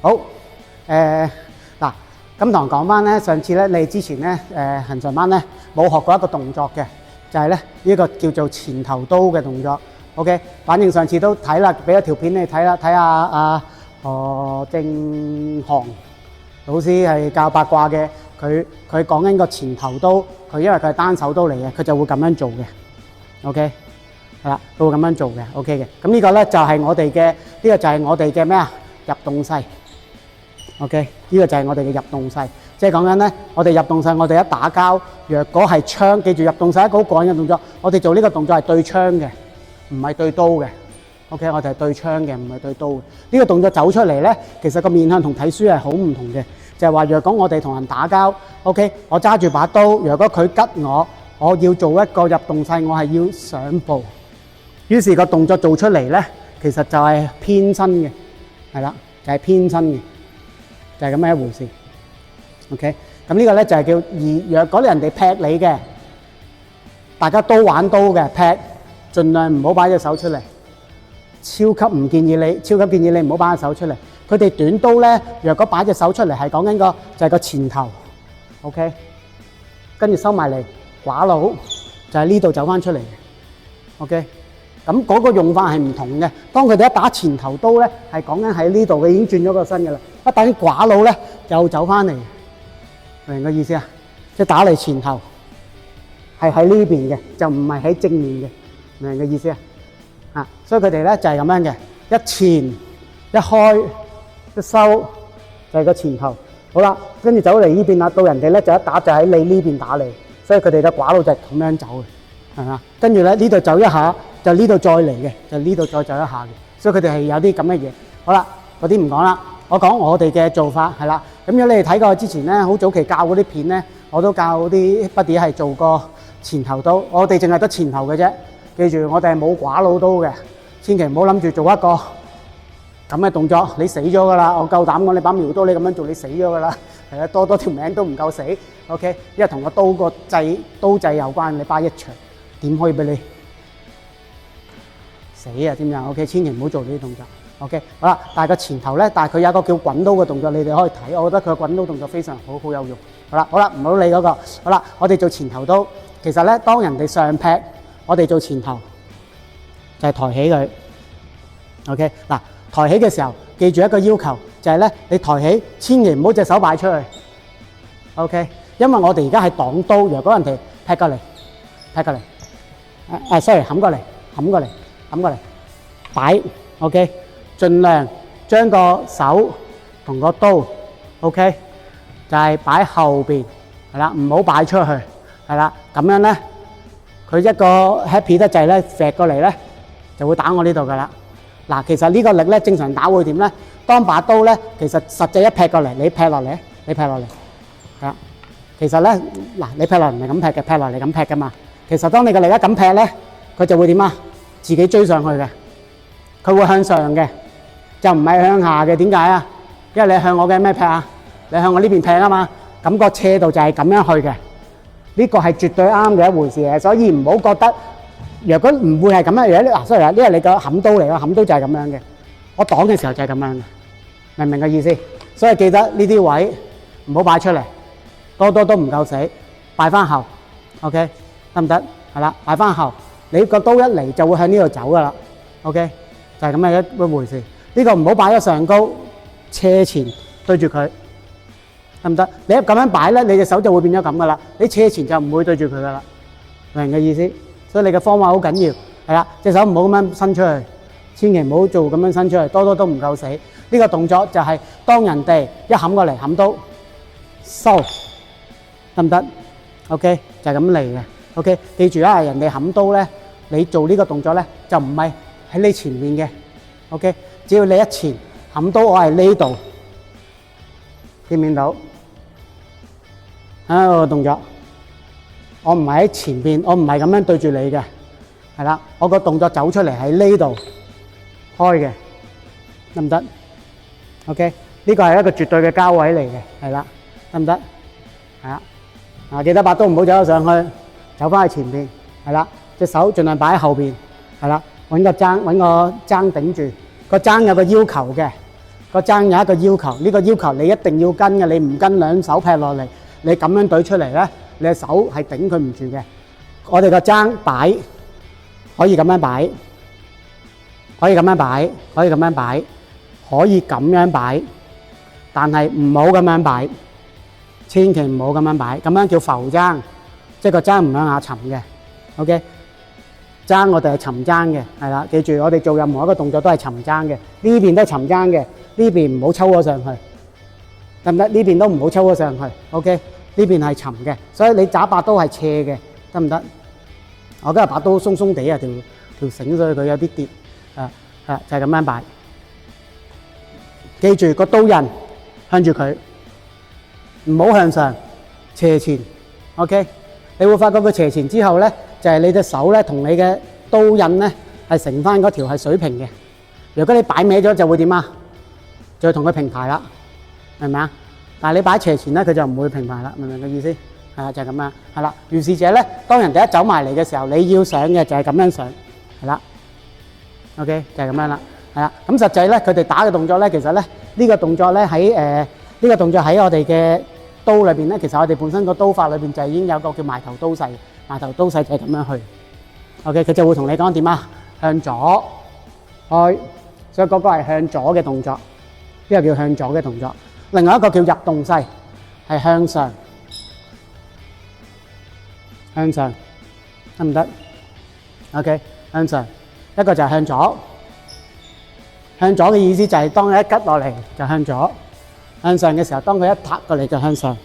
好，嗱，咁同講翻咧，上次咧你之前咧恆常班咧冇學過一個動作嘅，就係咧呢個叫做前頭刀嘅動作。OK， 反正上次都睇啦，俾咗條片你睇啦，睇下何正航老師係教八卦嘅，佢講緊個前頭刀，佢因為佢係單手刀嚟嘅，佢就會咁樣做嘅。OK， 係啦，佢會咁樣做嘅。OK 嘅，咁呢個咧就係我哋嘅，呢個就係我哋嘅咩啊？入動勢。OK， 呢個就係我哋嘅入動勢，即係講緊咧，我哋入動勢，我哋一打交，若果係槍，記住入動勢一個好過癮嘅動作，我哋做呢個動作係對槍嘅，唔係對刀嘅。OK， 我哋係對槍嘅，唔係對刀嘅。呢個動作走出嚟咧，其實個面向同睇書係好唔同嘅，就係話若果我哋同人打交 ，OK， 我揸住把刀，若果佢吉我要做一個入動勢，我係要上步，於是個動作做出嚟咧，其實就係偏身嘅，係啦，就係偏身嘅。就係咁樣一回事 ，OK， 咁呢個咧就係叫若果人哋劈你嘅，大家都玩刀嘅劈，盡量唔好擺隻手出嚟，超級建議你唔好擺隻手出嚟。佢哋短刀咧，若果擺隻手出嚟係講緊就係個前頭 ，OK， 跟住收埋嚟寡佬，就係呢度走翻出嚟 ，OK。咁嗰個用法係唔同嘅。當佢哋一打前頭刀咧，係講緊喺呢度嘅，已經轉咗個身嘅啦。一打啲寡佬咧，又走翻嚟，明個意思啊？即係打嚟前頭係喺呢邊嘅，就唔係喺正面嘅，明個意思啊？所以佢哋咧就係咁樣嘅，一前一開一收就係個前頭。好啦，跟住走嚟呢邊啦，到人哋咧就一打就喺你呢邊打嚟，所以佢哋嘅寡佬就係咁樣走嘅，係嘛？跟住咧呢度走一下。就呢度再嚟嘅，就呢度再走一下嘅，所以佢哋係有啲咁嘅嘢。好啦，嗰啲唔講啦，我講我哋嘅做法係啦。咁如果你哋睇過之前咧，好早期教嗰啲片咧，我都教啲 buddy 係做過前頭刀。我哋淨係得前頭嘅啫，記住我哋係冇寡佬刀嘅，千祈唔好諗住做一個咁嘅動作，你死咗噶啦！我夠膽講，你把苗刀你咁樣做，你死咗噶啦。係啊，多條命都唔夠死。OK， 因為同個刀個刀掣有關，你巴一場點可以俾你死啊？點樣 ？OK， 千祈唔好做呢啲動作。OK， 好啦，但係個前頭咧，但係佢有一個叫滾刀嘅動作，你哋可以睇。我覺得佢嘅滾刀動作非常好有用。好啦，唔好理嗰個。好啦，我哋做前頭刀，其實咧，當人哋上劈，我哋做前頭就係抬起佢。OK， 嗱，抬起嘅時候，記住一個要求，就係咧，你抬起千祈唔好隻手擺出去。OK， 因為我哋而家係擋刀，如果人哋劈過嚟，sorry， 冚過嚟，擺 ，OK， 盡量將個手同個刀 ，OK， 就係擺後邊，係啦，唔好擺出去，係啦，咁樣咧，佢一個 happy 得滯咧，揈過嚟咧，就會打我呢度噶啦。嗱，其實呢個力咧，正常打會點咧？當把刀咧，其實實際一劈過嚟，你劈落嚟，係啦。其實咧，嗱，你劈落嚟唔係咁劈嘅，劈落嚟咁劈噶嘛。其實當你個力一咁劈咧，佢就會點啊？自己追上去嘅，佢會向上嘅，就唔係向下嘅。點解啊？因為你向我嘅咩劈啊？你向我呢邊劈啊嘛。咁個斜度就係咁樣去嘅。呢個係絕對啱嘅一回事嘅，所以唔好覺得，若果唔會係咁樣樣，嗱，sorry啦，呢係你個冚刀嚟咯，冚刀就係咁樣嘅。我擋嘅時候就係咁樣嘅，明唔明嘅意思？所以記得呢啲位唔好擺出嚟，多都唔夠死，擺翻後 ，OK， 得唔得？係啦，擺翻後。你個刀一嚟就會向呢度走噶啦 ，OK， 就係咁嘅一回事。呢個唔好擺咗上高，斜前對住佢，得唔得？你一咁樣擺咧，你隻手就會變咗咁噶啦。你斜前就唔會對住佢噶啦，明嘅意思？所以你嘅方法好緊要，係啦，隻手唔好咁樣伸出去，千祈唔好做咁樣伸出去，多都唔夠死。呢個動作就係當人哋一冚過嚟冚刀收，得唔得 ？OK， 就係咁嚟嘅。OK， 記住啊，人哋冚刀咧，你做呢個動作咧，就唔係喺你前面嘅。OK， 只要你一前冚刀，我係呢度，見唔見到？啊，個動作，我唔係喺前邊，我唔係咁樣對住你嘅，係啦，我個動作走出嚟喺呢度開嘅，得唔得 ？OK， 呢個係一個絕對嘅交位嚟嘅，係啦，得唔得？係啦，啊，記得把刀唔好走咗上去。走翻去前邊，係啦，隻手盡量擺喺後邊，係啦，揾個踭頂住。個踭有個要求嘅，個踭有一個要求，呢個要求你一定要跟嘅，你唔跟兩手劈落嚟，你咁樣懟出嚟咧，你嘅手係頂佢唔住嘅。我哋個踭擺可以咁樣擺，可以咁樣擺，可以咁樣擺，可以咁樣擺，但係唔好咁樣擺，千祈唔好咁樣擺，咁樣叫浮踭，即係個踭唔向下沉嘅。OK， 踭我哋係沉踭嘅，係啦，記住我哋做任何一個動作都係沉踭嘅，呢邊都係沉踭嘅，呢邊唔好抽咗上去，得唔得？呢邊都唔好抽咗上去。OK， 呢邊係沉嘅，所以你揸把刀係斜嘅，得唔得？我今日把刀鬆鬆地啊，條繩所以佢有啲跌，就係咁樣擺。記住個刀刃向住佢，唔好向上斜前。OK， 你會發覺佢斜前之後咧，就係你隻手咧同你嘅刀刃咧係成翻嗰條係水平嘅。如果你擺歪咗就會點啊？就同佢平排啦，明唔明啊？但係你擺斜前咧，佢就唔會平排啦，明唔明個意思？係啦，就係咁樣，係啦。如是者咧，當人哋一走埋嚟嘅時候，你要上嘅就係咁樣上，係啦。OK， 就係咁樣啦，係啦。咁實際咧，佢哋打嘅動作咧，其實咧呢個動作咧喺呢個動作喺我哋嘅刀裏邊咧，其實我哋本身個刀法裏邊就已經有個叫埋頭刀勢，埋頭刀勢就係咁樣去。OK， 佢就會同你講點啊？向左開，所以嗰個係向左嘅動作，呢個叫向左嘅動作。另外一個叫入動勢，係向上。向上得唔得 ？OK， 向上一個就係向左，向左嘅意思就係當佢一吉落嚟就向左，向上嘅時候當佢一撻過嚟就向上。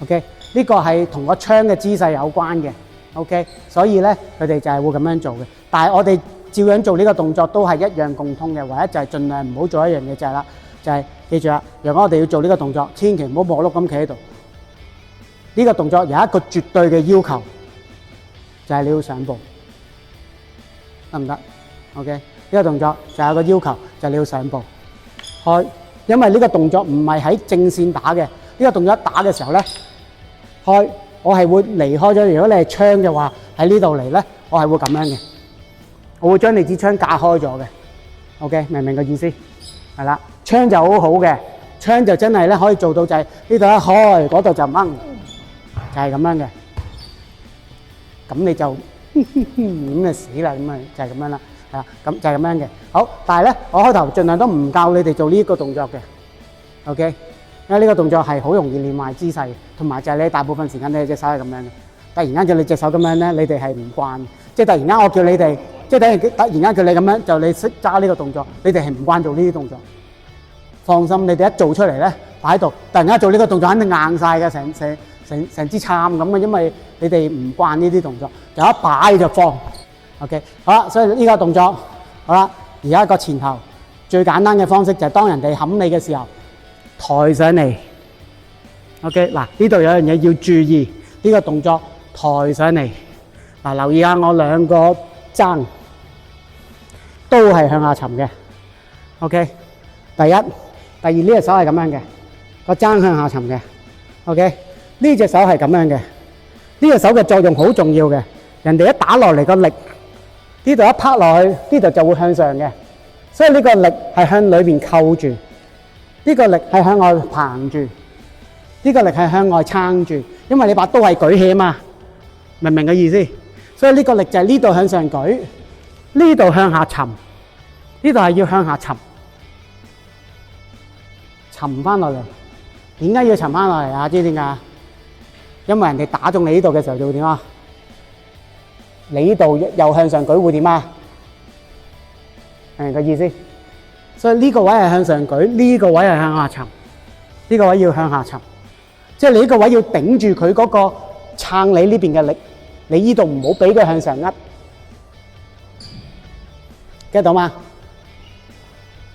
OK， 呢個係同個槍嘅姿勢有關嘅。OK， 所以咧佢哋就係會咁樣做嘅。但係我哋照樣做呢個動作都係一樣共通嘅，唯一就係盡量唔好做一樣嘢就係啦，就係記住啦，如果我哋要做呢個動作，千祈唔好摸碌咁企喺度。呢個動作有一個絕對嘅要求。就係你要上步，得唔得 ？OK， 呢個動作就有個要求，就係你要上步開，因為呢個動作唔係喺正線打嘅。呢個動作一打嘅時候咧，開我係會離開咗。如果你係槍嘅話，喺呢度嚟咧，我係會咁樣嘅，我會將你支槍架開咗嘅。OK， 明唔明個意思？係啦，槍就好好嘅，槍就真係咧可以做到就係呢度一開，嗰度就掹，就係咁樣嘅。咁你就咁就死啦，咁啊就係咁樣啦，係啦，咁就係咁樣嘅。好，但係咧，我開頭盡量都唔教你哋做呢一個動作嘅 ，OK？因為呢個動作係好容易練壞姿勢，同埋就係你大部分時間你隻手係咁樣嘅。突然間叫你隻手咁樣咧，你哋係唔慣，即係突然間我叫你哋，即係突然間叫你咁樣，就你識揸呢個動作，你哋係唔慣做呢啲動作。放心，你哋一做出嚟咧，擺喺度，突然間做呢個動作肯定硬晒嘅，成支杉咁嘅，因為你哋唔慣呢啲動作，就一擺就放。OK， 好啦，所以呢個動作好啦。而家個前頭最簡單嘅方式就係當人哋冚你嘅時候，抬上嚟。OK， 嗱呢度有樣嘢要注意，呢個動作抬上嚟。嗱，留意下我兩個踭都係向下沉嘅。OK， 第一、第二呢隻手係咁樣嘅，個踭向下沉嘅。OK。呢隻手係咁樣嘅，呢隻手嘅作用好重要嘅。人哋一打落嚟個力，呢度一拍落去，呢度就會向上嘅。所以呢個力係向裏邊扣住，呢個力係向外膨住，呢個力係向外撐住。因為你把刀係舉起啊嘛，明唔明嘅意思？所以呢個力就係呢度向上舉，呢度向下沉，呢度係要向下沉，沉翻落嚟。點解要沉翻落嚟啊？知點解？因為人哋打中你呢度嘅時候就會點啊？你呢度又向上舉會點啊？明個意思？所以呢個位係向上舉，呢個位係向下沉，呢個位要向下沉，即係你呢個位要頂住佢嗰個撐你呢邊嘅力，你呢度唔好俾佢向上壓，get到嗎？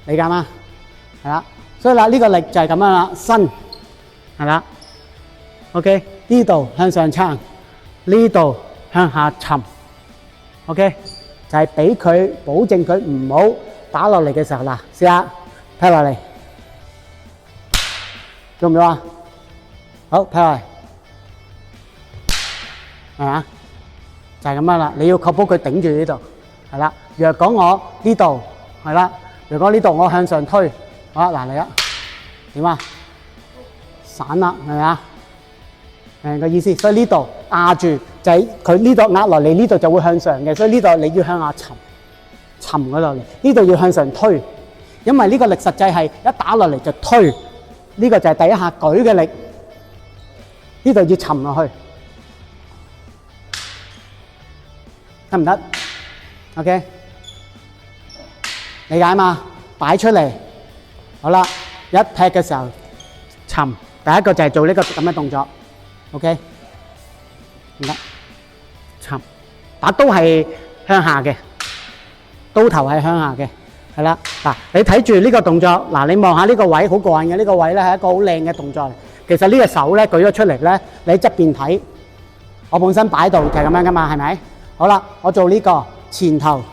理解嗎？係啦，所以啦呢個力就係咁樣啦，伸係啦 ，OK。呢度向上撐，呢度向下沉 ，OK， 就係俾佢保證佢唔好打落嚟嘅時候，嗱，試下劈落嚟，做唔做啊？好，劈落嚟，係嘛？就係咁樣啦。你要確保佢頂住呢度，係啦。若果我呢度係啦，如果呢度我向上推，好啦，嗱嚟啦，點啊？散啦，係咪啊？明個意思，所以呢度壓住就係佢呢度壓落嚟，呢度就會向上嘅，所以呢度你要向下沉嗰度嚟，呢度要向上推，因為呢個力實際係一打落嚟就推，呢個就係第一下舉嘅力，呢度要沉落去，得唔得 ？OK， 理解嘛？擺出嚟，好啦，一劈嘅時候沉，第一個就係做呢個咁嘅動作。OK， 唔得，沉，把刀係向下嘅，刀頭係向下嘅，係啦。嗱，你睇住呢個動作，嗱，你望下呢個位好過癮嘅，呢個位咧係一個好靚嘅動作嚟。其實呢個手咧舉咗出嚟咧，你喺側邊睇，我本身擺度就係咁樣噶嘛，係咪？好啦，我做呢個前頭，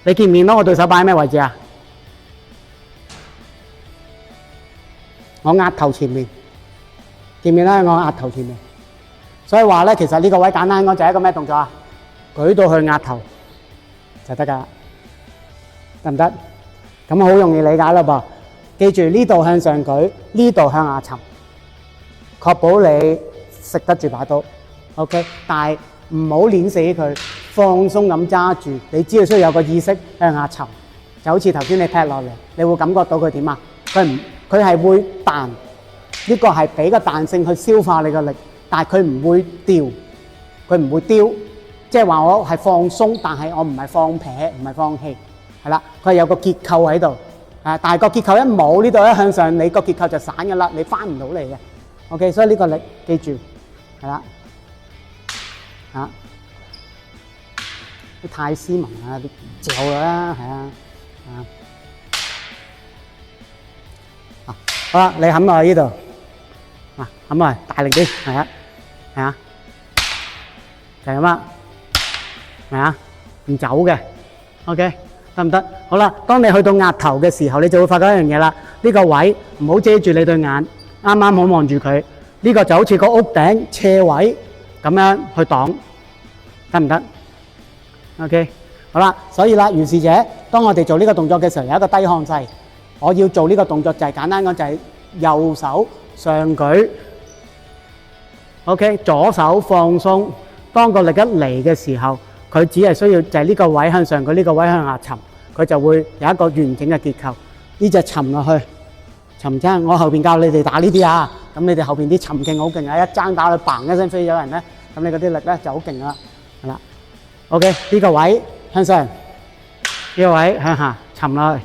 你見唔見到我對手擺喺咩位置啊？我額頭前面，見唔見啦？我額頭前面。所以話咧，其實呢個位簡單講就係一個咩動作啊？舉到去額頭就得㗎，得唔得？咁好容易理解啦噃。記住呢度向上舉，呢度向下沉，確保你食得住把刀。OK， 但係唔好攣死佢，放鬆咁揸住。你只係需要有個意識向下沉，就好似頭先你劈落嚟，你會感覺到佢點啊？佢係會彈，呢個係俾個彈性去消化你個力。但係佢唔會掉，佢唔會丟，即係話我係放鬆，但係我唔係放撇，唔係放棄，係啦，佢係有個結構喺度，但係個結構一冇呢度一向上，你個結構就散㗎啦，你翻唔到嚟嘅。OK， 所以呢個力記住，係啦，嚇，啲太斯文啊，啲嚼啦，係啊，好啦，你冚落去呢度。咁咪大力啲，係啊，就係咁啦，係啊，唔走嘅 ，OK， 得唔得？好啦，當你去到額頭嘅時候，你就會發覺一樣嘢啦。呢個位唔好遮住你對眼，啱啱好望住佢。呢個就好似個屋頂斜位咁樣去擋，得唔得 ？OK， 好啦，所以啦，如是者，當我哋做呢個動作嘅時候，有一個低項勢，我要做呢個動作就係簡單講就係右手上舉。OK， 左手放鬆，當個力一嚟嘅時候，佢只係需要就係呢個位向上舉，呢個位向下沉，佢就會有一個完整嘅結構。呢隻沉落去，沉爭，我後邊教你哋打呢啲啊，咁你哋後邊啲沉勁好勁啊，一爭打佢嘭一聲飛咗人咧，咁你嗰啲力咧就好勁啦，係啦。OK， 呢個位向上，呢個位向下沉落去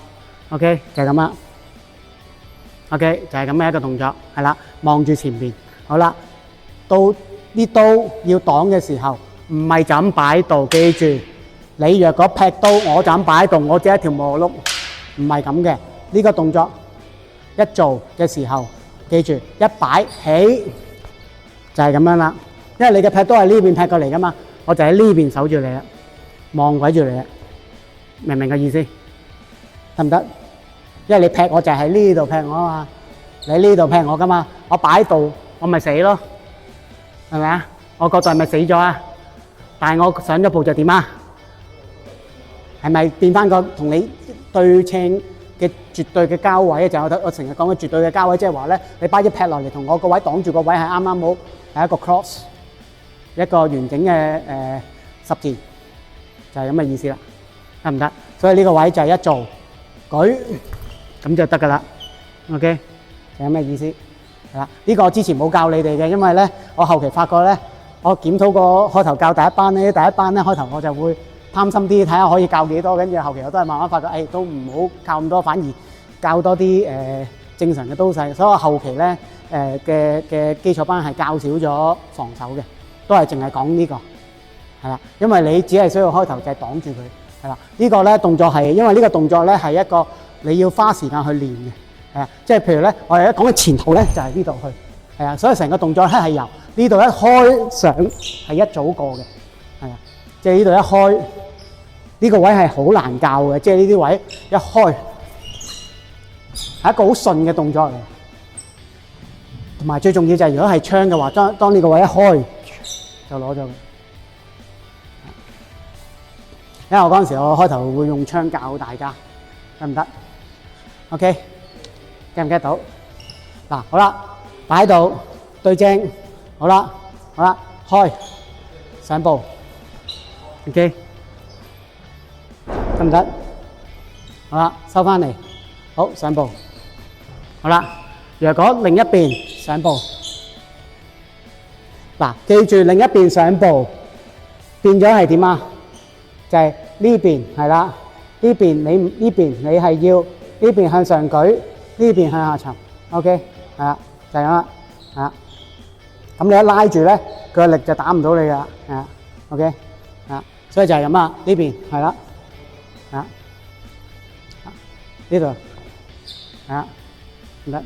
，OK 就係咁啦。OK 就係咁嘅一個動作，係啦，望住前邊，好啦。到啲刀要擋嘅時候，唔係就咁擺度，記住你若果劈刀，我就咁擺度，我只係一條磨碌，唔係咁嘅。呢個動作一做嘅時候，記住一擺起就係咁樣啦。因為你嘅劈刀係呢邊劈過嚟噶嘛，我就喺呢邊守住你啦，望鬼住你啦，明唔明個意思？得唔得？因為你劈我就係喺呢度劈我啊嘛，你喺呢度劈我噶嘛，我擺度我咪死咯。係咪啊？我個隊咪死咗啊！但係我上咗步就點啊？係咪變翻個同你對稱嘅絕對嘅交位？就係我成日講嘅絕對嘅交位，即係話咧，你把一劈落嚟同我個位擋住個位係啱啱好，係一個 cross， 一個完整嘅十字，就係咁嘅意思啦，得唔得？所以呢個位就係一做舉咁就得㗎啦。OK， 就係咁嘅意思。係啦，呢個我之前冇教你哋嘅，因為咧我後期發覺咧，我檢討過開頭教第一班咧，開頭我就會貪心啲，睇下可以教幾多，跟住後期我都係慢慢發覺，都唔好教咁多，反而教多啲正常嘅刀勢，所以我後期咧嘅基礎班係教少咗防守嘅，都係淨係講呢個，係啦，因為你只係需要開頭就係擋住佢，係啦，呢個咧動作係因為呢個動作咧係一個你要花時間去練嘅。係啊，即係譬如咧，我哋一講嘅前頭咧，就係呢度去，係啊，所以成個動作咧係由呢度一開上係一早過嘅，係啊，即係呢度一開，呢個位係好難教嘅，即係呢啲位一開係一個好順嘅動作嚟，同埋最重要就係如果係槍嘅話，當呢個位一開就攞咗佢。因為我嗰陣時我開頭會用槍教大家，得唔得？OK。get 唔 get 到？嗱，好啦，擺喺度對正，好啦，開上步 ，OK， 得唔得？好啦，收翻嚟，好上步，好啦。若果另一邊上步，嗱，記住另一邊上步變咗係點啊？就係呢邊係啦，呢邊你係要呢邊向上舉，呢邊向下沉 ，OK， 係啦，就係咁啦，係啦。咁你一拉住咧，佢嘅力就打唔到你噶，係啦 ，OK， 啊，所以就係咁啊，呢邊係啦，啊，呢度係啦，唔得，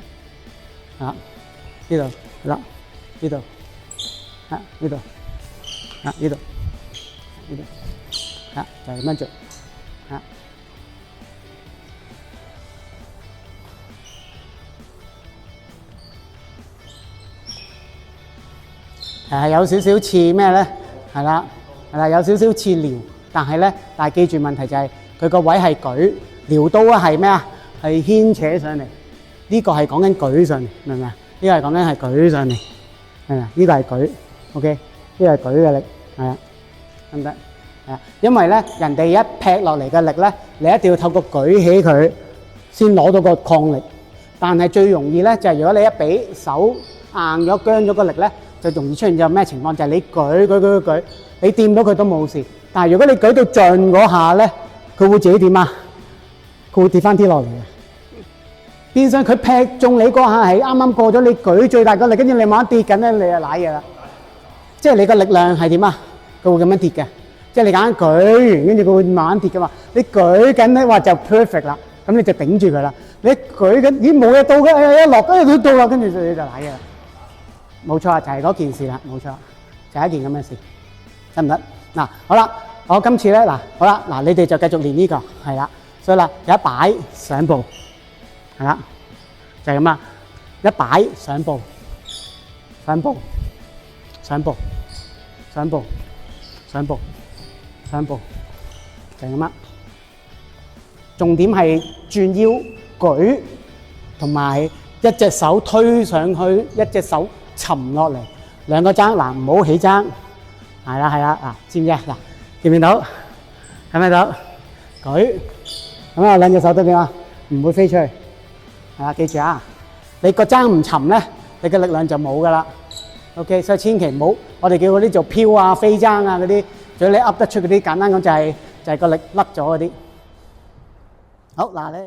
啊，呢度係啦，呢度，啊，呢度，啊，呢度，呢度。就係咁樣做，係有少少似咩咧？係啦，有少少似撩，但係記住問題就係佢個位係舉，撩刀係咩啊？係牽扯上嚟，呢個係講緊舉上嚟，明唔明啊？呢個係講緊係舉上嚟，係啊，呢個係舉 ，OK， 呢個係舉嘅力，係啊，得唔得？因為咧，人哋一劈落嚟嘅力咧，你一定要透過舉起佢先攞到個抗力。但係最容易咧，就係如果你一俾手硬咗、僵咗個力咧，就容易出現咗咩情況？就係你舉，你掂到佢都冇事。但係如果你舉到盡嗰下咧，佢會自己點啊？佢會跌翻啲落嚟嘅。變相佢劈中你嗰下係啱啱過咗你舉最大個力，跟住你慢慢跌緊咧，你就瀨嘢啦。即係你個力量係點啊？佢會咁樣跌嘅。即係你揀舉完，跟住佢會慢慢跌噶嘛。你舉緊咧，話就 perfect 啦，咁你就頂住佢啦。你舉緊，咦冇嘢到嘅，一落跟住佢到啦，跟住你就瀨嘢啦。冇錯啊，就係嗰件事啦，冇錯，就係一件咁嘅事，得唔得？嗱，好啦，我今次咧，嗱，好啦，嗱，你哋就繼續練呢個，係啦，所以啦，有一擺上步，係啦，就係咁啦，一擺上步，上步，上步，上步，上步。上步就係咁啦，重點係轉腰舉，同埋一隻手推上去，一隻手沉落嚟，兩個踭嗱，唔好起踭，係啦嗱，知唔知啊？嗱，見唔見到？睇唔睇到？舉咁啊，兩隻手都點啊？唔會飛出去，係啦，記住啊！你個踭唔沉咧，你嘅力量就冇噶啦。OK， 所以千祈唔好，我哋叫嗰啲做飄啊、飛踭啊嗰啲。如果你噏得出嗰啲，簡單講就係個力甩咗嗰啲。好嗱，你。